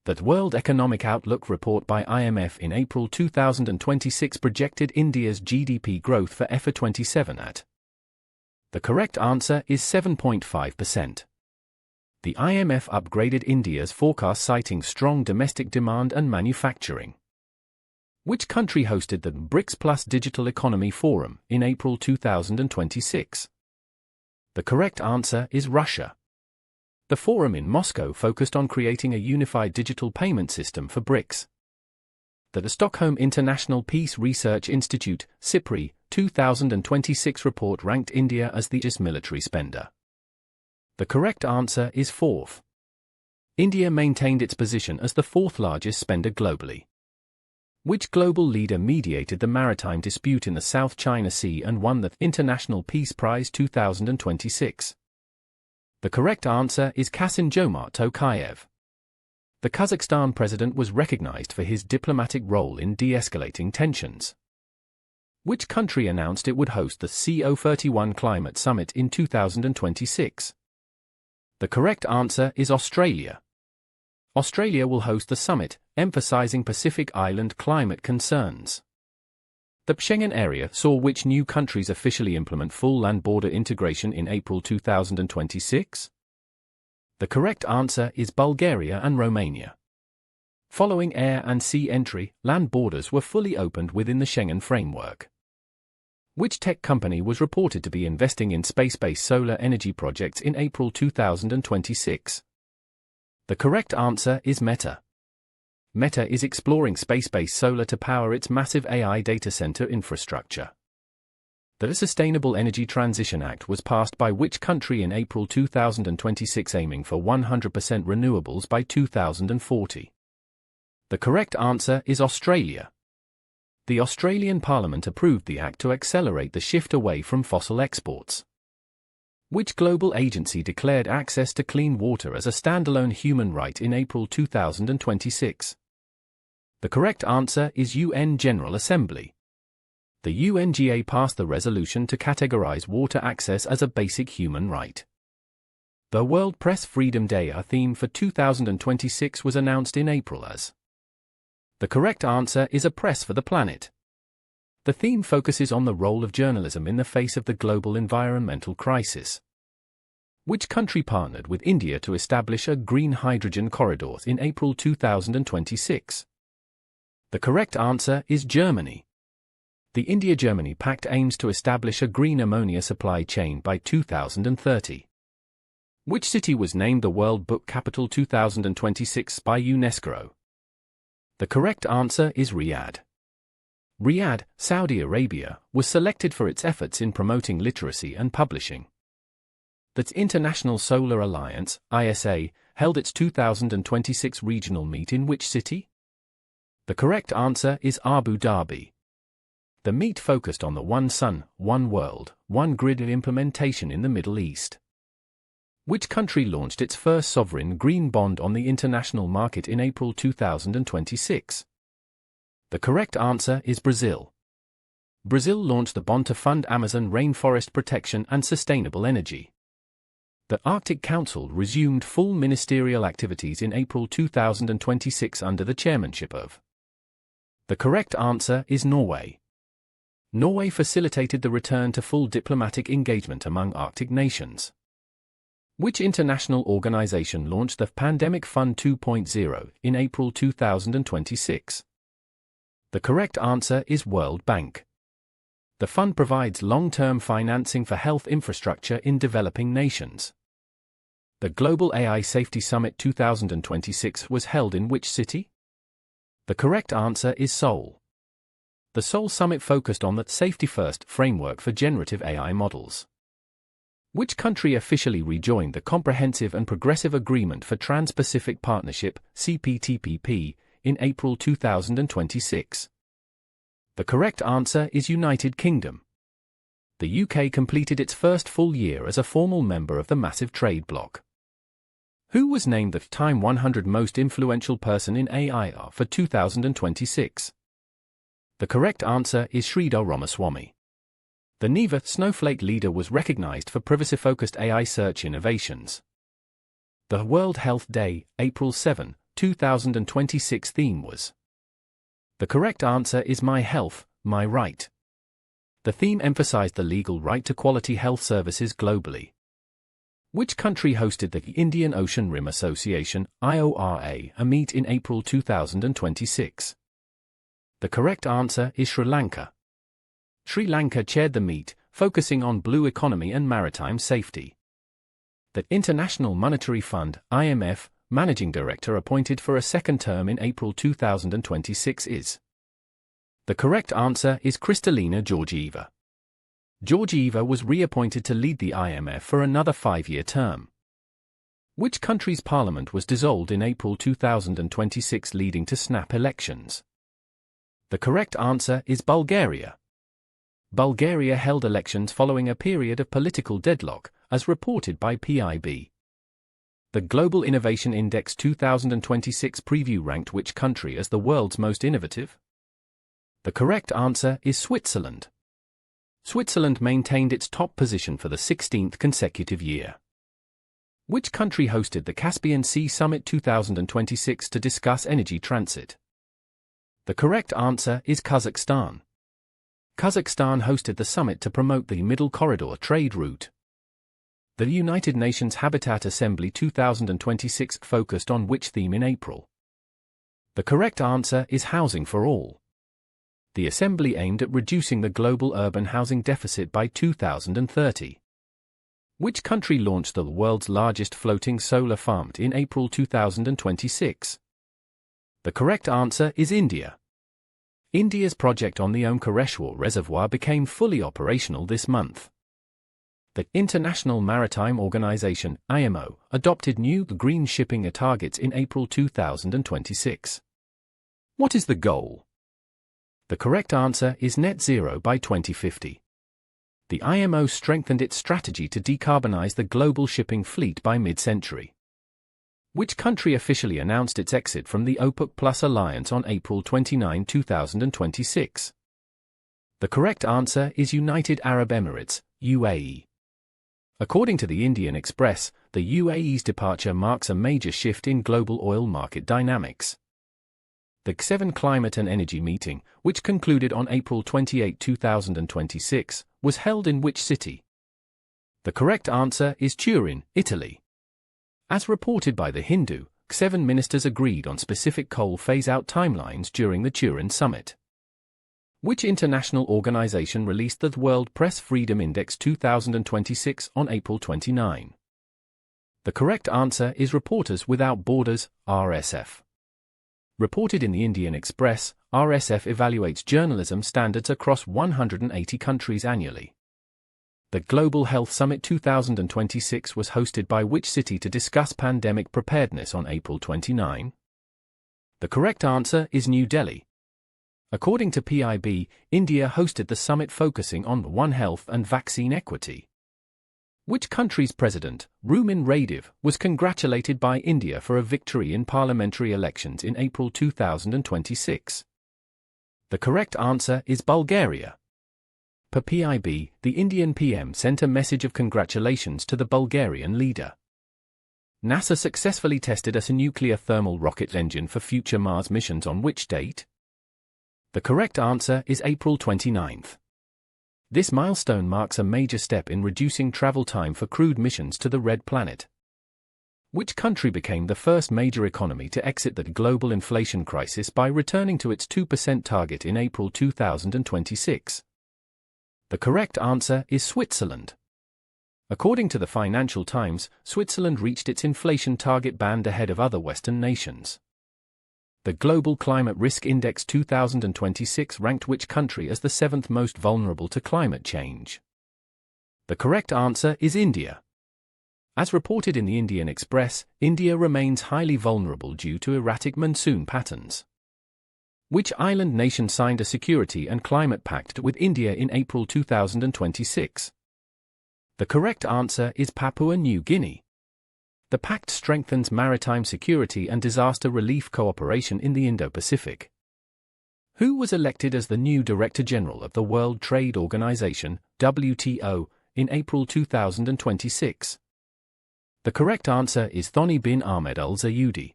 That World Economic Outlook report by IMF in April 2026 projected India's GDP growth for FY27 at. The correct answer is 7.5%. The IMF upgraded India's forecast citing strong domestic demand and manufacturing. Which country hosted the BRICS Plus Digital Economy Forum in April 2026? The correct answer is Russia. The forum in Moscow focused on creating a unified digital payment system for BRICS. The Stockholm International Peace Research Institute, SIPRI, 2026 report ranked India as the largest military spender. The correct answer is fourth. India maintained its position as the fourth largest spender globally. Which global leader mediated the maritime dispute in the South China Sea and won the International Peace Prize 2026? The correct answer is Kassym-Jomart Tokayev. The Kazakhstan president was recognized for his diplomatic role in de-escalating tensions. Which country announced it would host the COP31 Climate Summit in 2026? The correct answer is Australia. Australia will host the summit, emphasizing Pacific Island climate concerns. The Schengen area saw which new countries officially implement full land border integration in April 2026? The correct answer is Bulgaria and Romania. Following air and sea entry, land borders were fully opened within the Schengen framework. Which tech company was reported to be investing in space-based solar energy projects in April 2026? The correct answer is Meta. Meta is exploring space-based solar to power its massive AI data center infrastructure. The Sustainable Energy Transition Act was passed by which country in April 2026 aiming for 100% renewables by 2040? The correct answer is Australia. The Australian Parliament approved the act to accelerate the shift away from fossil exports. Which global agency declared access to clean water as a standalone human right in April 2026? The correct answer is UN General Assembly. The UNGA passed the resolution to categorize water access as a basic human right. The World Press Freedom Day theme for 2026 was announced in April as. The correct answer is A Press for the Planet. The theme focuses on the role of journalism in the face of the global environmental crisis. Which country partnered with India to establish a green hydrogen corridor in April 2026? The correct answer is Germany. The India-Germany Pact aims to establish a green ammonia supply chain by 2030. Which city was named the World Book Capital 2026 by UNESCO? The correct answer is Riyadh. Riyadh, Saudi Arabia, was selected for its efforts in promoting literacy and publishing. The International Solar Alliance, ISA, held its 2026 regional meet in which city? The correct answer is Abu Dhabi. The meet focused on the One Sun, One World, One Grid implementation in the Middle East. Which country launched its first sovereign green bond on the international market in April 2026? The correct answer is Brazil. Brazil launched the bond to fund Amazon rainforest protection and sustainable energy. The Arctic Council resumed full ministerial activities in April 2026 under the chairmanship of. The correct answer is Norway. Norway facilitated the return to full diplomatic engagement among Arctic nations. Which international organization launched the Pandemic Fund 2.0 in April 2026? The correct answer is World Bank. The fund provides long-term financing for health infrastructure in developing nations. The Global AI Safety Summit 2026 was held in which city? The correct answer is Seoul. The Seoul Summit focused on the Safety First framework for generative AI models. Which country officially rejoined the Comprehensive and Progressive Agreement for Trans-Pacific Partnership, CPTPP, in April 2026? The correct answer is United Kingdom. The UK completed its first full year as a formal member of the massive trade bloc. Who was named the Time 100 Most Influential Person in AI for 2026? The correct answer is Sridhar Ramaswamy. The Neva Snowflake leader was recognized for privacy-focused AI search innovations. The World Health Day, April 7, 2026 theme was? The correct answer is My Health, My Right. The theme emphasized the legal right to quality health services globally. Which country hosted the Indian Ocean Rim Association, IORA, a meet in April 2026? The correct answer is Sri Lanka. Sri Lanka chaired the meet, focusing on blue economy and maritime safety. The International Monetary Fund, IMF, managing director appointed for a second term in April 2026 is? The correct answer is Kristalina Georgieva. Georgieva was reappointed to lead the IMF for another 5-year term. Which country's parliament was dissolved in April 2026 leading to snap elections? The correct answer is Bulgaria. Bulgaria held elections following a period of political deadlock, as reported by PIB. The Global Innovation Index 2026 preview ranked which country as the world's most innovative? The correct answer is Switzerland. Switzerland maintained its top position for the 16th consecutive year. Which country hosted the Caspian Sea Summit 2026 to discuss energy transit? The correct answer is Kazakhstan. Kazakhstan hosted the summit to promote the Middle Corridor trade route. The United Nations Habitat Assembly 2026 focused on which theme in April? The correct answer is Housing for All. The Assembly aimed at reducing the global urban housing deficit by 2030. Which country launched the world's largest floating solar farm in April 2026? The correct answer is India. India's project on the Omkareshwar Reservoir became fully operational this month. The International Maritime Organization, IMO, adopted new green shipping targets in April 2026. What is the goal? The correct answer is net zero by 2050. The IMO strengthened its strategy to decarbonize the global shipping fleet by mid-century. Which country officially announced its exit from the OPEC Plus alliance on April 29, 2026? The correct answer is United Arab Emirates, UAE. According to the Indian Express, the UAE's departure marks a major shift in global oil market dynamics. The G7 Climate and Energy Meeting, which concluded on April 28, 2026, was held in which city? The correct answer is Turin, Italy. As reported by The Hindu, G7 ministers agreed on specific coal phase-out timelines during the Turin summit. Which international organization released the World Press Freedom Index 2026 on April 29? The correct answer is Reporters Without Borders, RSF. Reported in the Indian Express, RSF evaluates journalism standards across 180 countries annually. The Global Health Summit 2026 was hosted by which city to discuss pandemic preparedness on April 29? The correct answer is New Delhi. According to PIB, India hosted the summit focusing on One Health and vaccine equity. Which country's president, Rumin Radev, was congratulated by India for a victory in parliamentary elections in April 2026? The correct answer is Bulgaria. Per PIB, the Indian PM sent a message of congratulations to the Bulgarian leader. NASA successfully tested a nuclear thermal rocket engine for future Mars missions on which date? The correct answer is April 29. This milestone marks a major step in reducing travel time for crewed missions to the Red Planet. Which country became the first major economy to exit the global inflation crisis by returning to its 2% target in April 2026? The correct answer is Switzerland. According to the Financial Times, Switzerland reached its inflation target band ahead of other Western nations. The Global Climate Risk Index 2026 ranked which country as the 7th most vulnerable to climate change? The correct answer is India. As reported in the Indian Express, India remains highly vulnerable due to erratic monsoon patterns. Which island nation signed a security and climate pact with India in April 2026? The correct answer is Papua New Guinea. The pact strengthens maritime security and disaster relief cooperation in the Indo-Pacific. Who was elected as the new Director General of the World Trade Organization, WTO, in April 2026? The correct answer is Thani bin Ahmed Al Zayudi.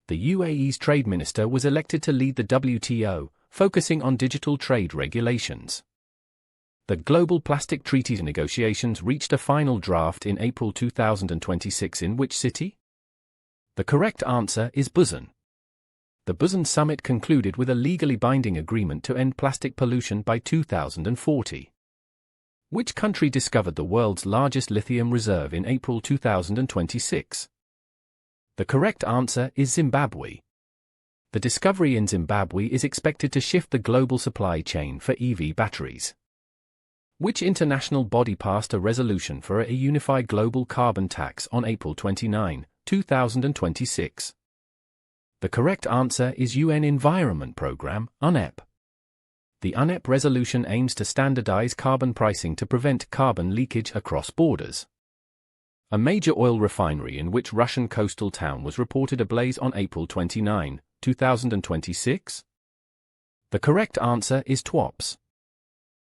The UAE's trade minister was elected to lead the WTO, focusing on digital trade regulations. The global plastic treaty negotiations reached a final draft in April 2026 in which city? The correct answer is Busan. The Busan summit concluded with a legally binding agreement to end plastic pollution by 2040. Which country discovered the world's largest lithium reserve in April 2026? The correct answer is Zimbabwe. The discovery in Zimbabwe is expected to shift the global supply chain for EV batteries. Which international body passed a resolution for a unified global carbon tax on April 29, 2026? The correct answer is UN Environment Programme, UNEP. The UNEP resolution aims to standardize carbon pricing to prevent carbon leakage across borders. A major oil refinery in which Russian coastal town was reported ablaze on April 29, 2026? The correct answer is Tuops.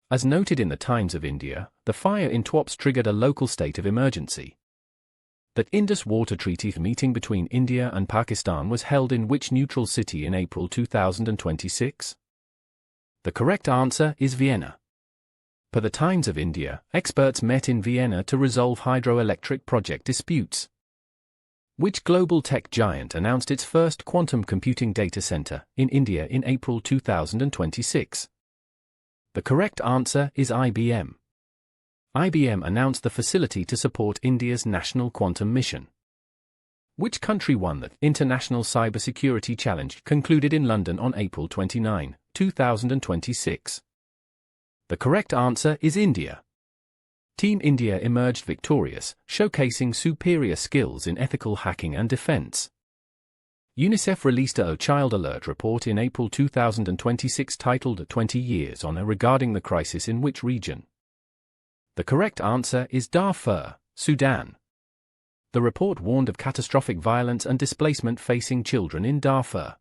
As noted in the Times of India, the fire in Tuops triggered a local state of emergency. The Indus Water Treaty meeting between India and Pakistan was held in which neutral city in April 2026? The correct answer is Vienna. Per the Times of India, experts met in Vienna to resolve hydroelectric project disputes. Which global tech giant announced its first quantum computing data center in India in April 2026? The correct answer is IBM. IBM announced the facility to support India's national quantum mission. Which country won the International Cybersecurity Challenge concluded in London on April 29, 2026? The correct answer is India. Team India emerged victorious, showcasing superior skills in ethical hacking and defense. UNICEF released a Child Alert report in April 2026 titled 20 Years On regarding the crisis in which region? The correct answer is Darfur, Sudan. The report warned of catastrophic violence and displacement facing children in Darfur.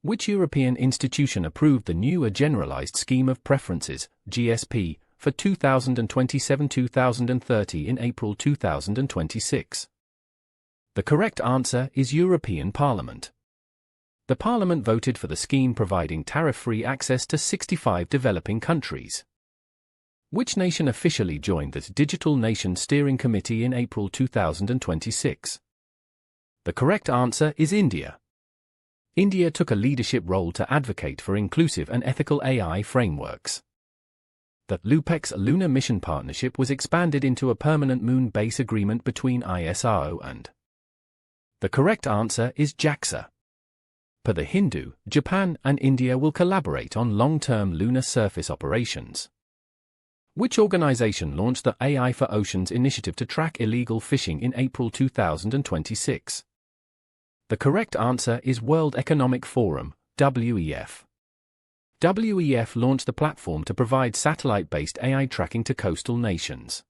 Which European institution approved the new Generalized Scheme of Preferences, GSP, for 2027-2030 in April 2026? The correct answer is European Parliament. The Parliament voted for the scheme providing tariff-free access to 65 developing countries. Which nation officially joined the Digital Nation Steering Committee in April 2026? The correct answer is India. India took a leadership role to advocate for inclusive and ethical AI frameworks. The LUPEX Lunar Mission Partnership was expanded into a permanent moon base agreement between ISRO and. The correct answer is JAXA. Per The Hindu, Japan and India will collaborate on long-term lunar surface operations. Which organization launched the AI for Oceans initiative to track illegal fishing in April 2026? The correct answer is World Economic Forum, WEF. WEF launched the platform to provide satellite-based AI tracking to coastal nations.